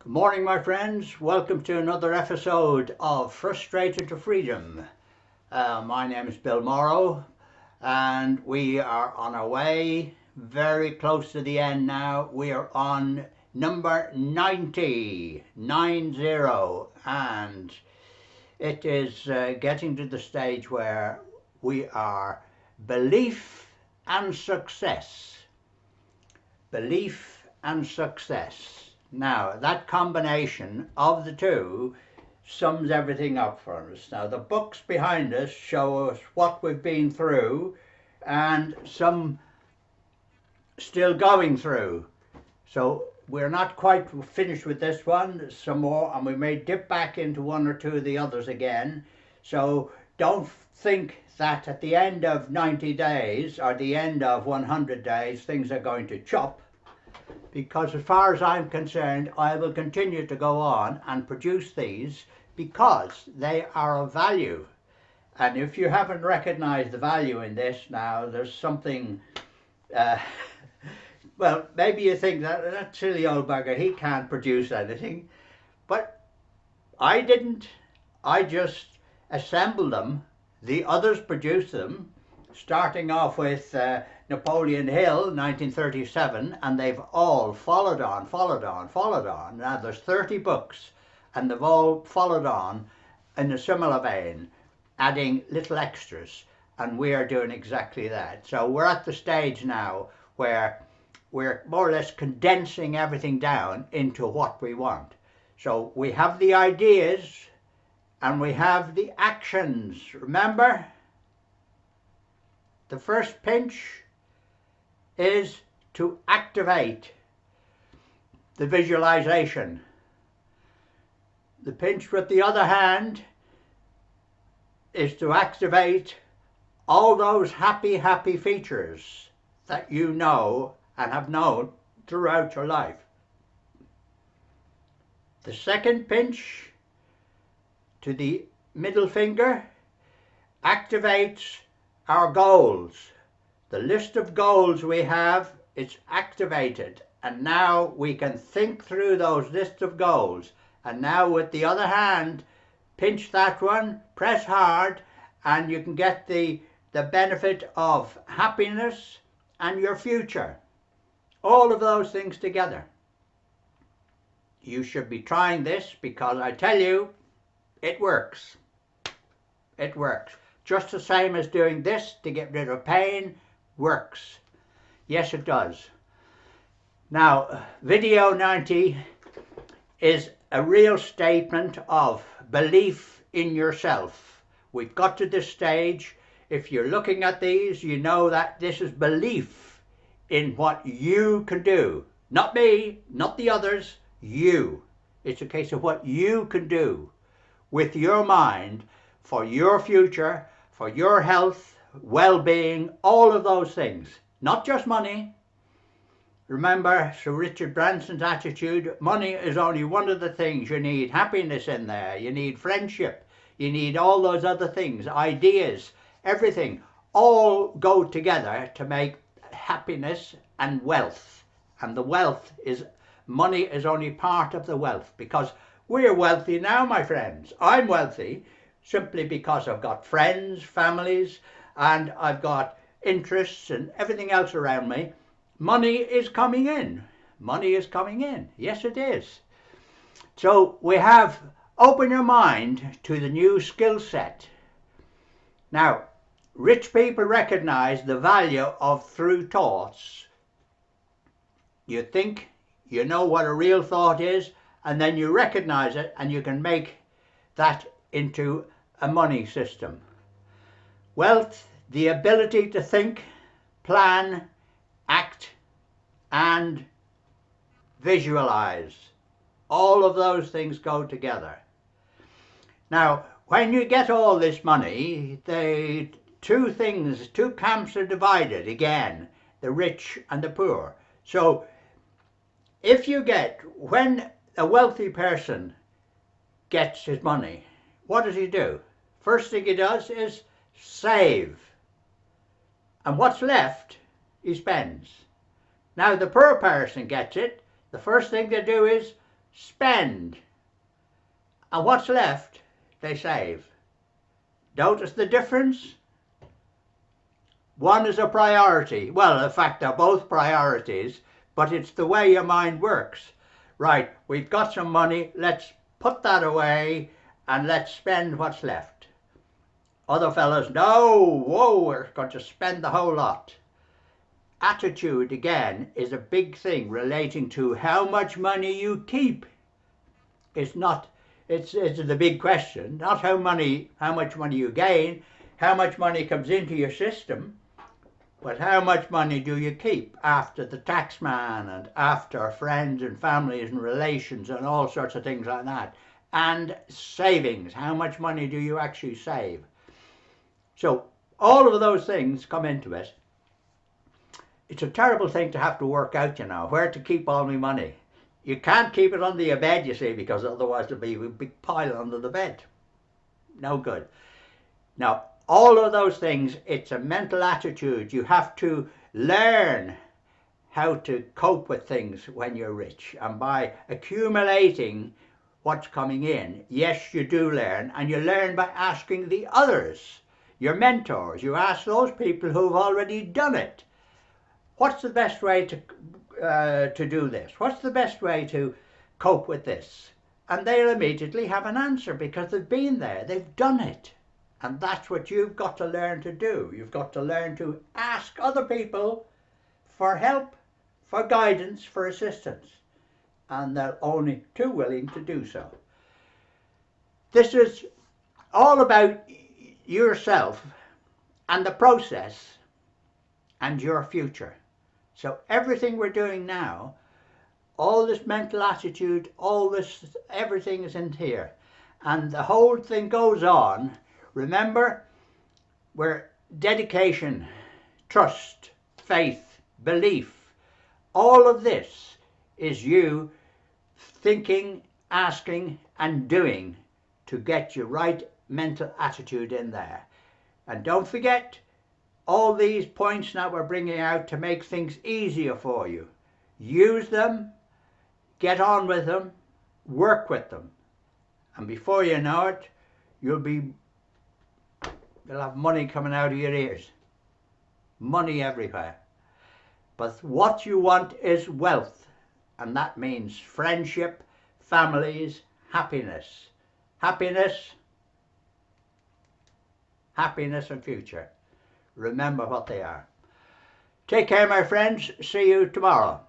Good morning, my friends. Welcome to another episode of Frustrated to Freedom. My name is Bill Morrow, and we are on our way very close to the end now. We are on number 90, 90, and it is getting to the stage where we are belief and success. Belief and success. Now, that combination of the two sums everything up for us. Now, the books behind us show us what we've been through and some still going through. So we're not quite finished with this one, some more, and we may dip back into one or two of the others again. So don't think that at the end of 90 days or the end of 100 days things are going to chop. Because as far as I'm concerned, I will continue to go on and produce these because they are of value. And if you haven't recognized the value in this now, there's something, well, maybe you think that silly old bugger, he can't produce anything. But I didn't. I just assembled them. The others produced them, starting off with Napoleon Hill, 1937, and they've all followed on. Now there's 30 books, and they've all followed on in a similar vein, adding little extras, and we are doing exactly that. So we're at the stage now where we're more or less condensing everything down into what we want. So we have the ideas, and we have the actions. Remember? The first pinch is to activate the visualization. The pinch with the other hand is to activate all those happy features that you know and have known throughout your life. The second pinch to the middle finger activates our goals. The list of goals we have, it's activated, and now we can think through those lists of goals. And now with the other hand, pinch that one, press hard, and you can get the benefit of happiness and your future. All of those things together. You should be trying this because I tell you, it works. It works. Just the same as doing this to get rid of pain works. Yes, it does. Now, video 90 is a real statement of belief in yourself. We've got to this stage. If you're looking at these, you know that this is belief in what you can do. Not me, not the others, you. It's a case of what you can do with your mind for your future, for your health, well-being, all of those things. Not just money. Remember Sir Richard Branson's attitude, money is only one of the things. You need happiness in there, you need friendship, you need all those other things, ideas, everything. All go together to make happiness and wealth. And the wealth is, money is only part of the wealth, because we're wealthy now, my friends. I'm wealthy simply because I've got friends, families, and I've got interests and everything else around me. Money is coming in. Money is coming in. Yes, it is. So we have, open your mind to the new skill set. Now, rich people recognize the value of through thoughts. You think, you know what a real thought is, and then you recognize it, and you can make that into a money system. Wealth, the ability to think, plan, act, and visualize. All of those things go together. Now, when you get all this money, the two camps are divided again, the rich and the poor. So if you get, when a wealthy person gets his money, what does he do? First thing he does is save. And what's left, he spends. Now the poor person gets it, the first thing they do is spend, and what's left they save. Notice the difference? One is a priority. Well, in fact, they're both priorities, but it's the way your mind works. Right, we've got some money, let's put that away and let's spend what's left. Other fellows, no, whoa, we're going to spend the whole lot. Attitude, again, is a big thing relating to how much money you keep. It's the big question, not how much money you gain, how much money comes into your system, but how much money do you keep after the tax man and after friends and families and relations and all sorts of things like that. And savings, how much money do you actually save? So all of those things come into it. It's a terrible thing to have to work out, where to keep all my money. You can't keep it under your bed, you see, because otherwise there'll be a big pile under the bed. No good. Now, all of those things, it's a mental attitude. You have to learn how to cope with things when you're rich. And by accumulating what's coming in, yes, you do learn. And you learn by asking the others, your mentors. You ask those people who've already done it. What's the best way to do this? What's the best way to cope with this? And they'll immediately have an answer because they've been there, they've done it. And that's what you've got to learn to do. You've got to learn to ask other people for help, for guidance, for assistance. And they're only too willing to do so. This is all about yourself and the process and your future. So everything we're doing now, all this mental attitude, all this, everything is in here. And the whole thing goes on. Remember, we're dedication, trust, faith, belief. All of this is you thinking, asking and doing to get your right mental attitude in there. And don't forget, all these points now we're bringing out to make things easier for you. Use them, get on with them, work with them. And before you know it, you'll have money coming out of your ears. Money everywhere. But what you want is wealth. And that means friendship, families, happiness. Happiness and future. Remember what they are. Take care, my friends. See you tomorrow.